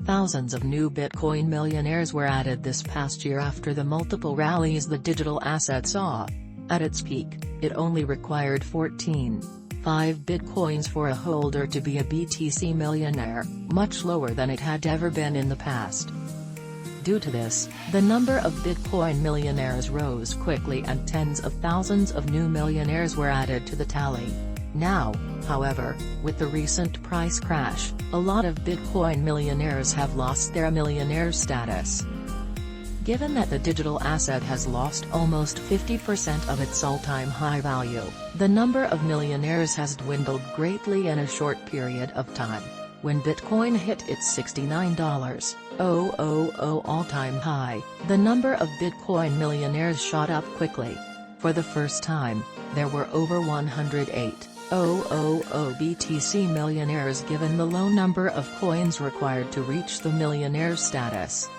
Thousands of new Bitcoin millionaires were added this past year after the multiple rallies the digital asset saw. At its peak, it only required 14.5 Bitcoins for a holder to be a BTC millionaire, much lower than it had ever been in the past. Due to this, the number of Bitcoin millionaires rose quickly and tens of thousands of new millionaires were added to the tally. Now, however, with the recent price crash, a lot of Bitcoin millionaires have lost their millionaire status. Given that the digital asset has lost almost 50% of its all-time high value, the number of millionaires has dwindled greatly in a short period of time. When Bitcoin hit its $69,000 all-time high, the number of Bitcoin millionaires shot up quickly. For the first time, there were over 108,000 BTC millionaires given the low number of coins required to reach the millionaire status.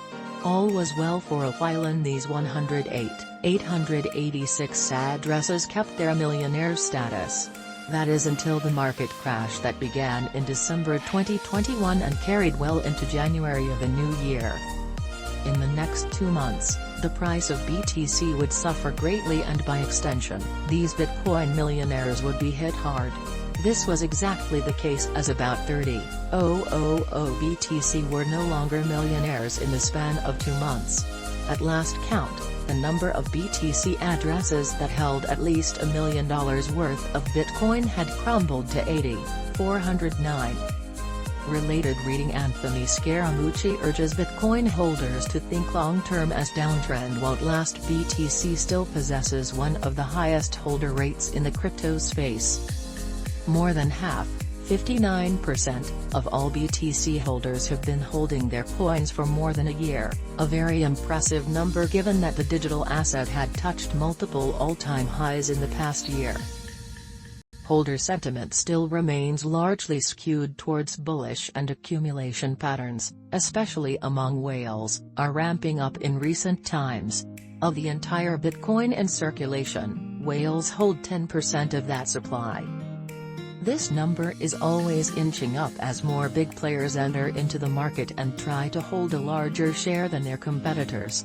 All was well for a while and these 108,886 addresses kept their millionaire status. That is until the market crash that began in December 2021 and carried well into January of the new year. In the next 2 months, the price of BTC would suffer greatly and by extension, these Bitcoin millionaires would be hit hard. This was exactly the case as about 30,000 BTC were no longer millionaires in the span of 2 months. At last count, the number of BTC addresses that held at least $1 million worth of Bitcoin had crumbled to 80,409. Related reading: Anthony Scaramucci urges Bitcoin holders to think long-term as downtrend. While LastBTC still possesses one of the highest holder rates in the crypto space. More than half, 59%, of all BTC holders have been holding their coins for more than a year, a very impressive number given that the digital asset had touched multiple all-time highs in the past year. Holder sentiment still remains largely skewed towards bullish, and accumulation patterns, especially among whales, are ramping up in recent times. Of the entire Bitcoin in circulation, whales hold 10% of that supply. This number is always inching up as more big players enter into the market and try to hold a larger share than their competitors.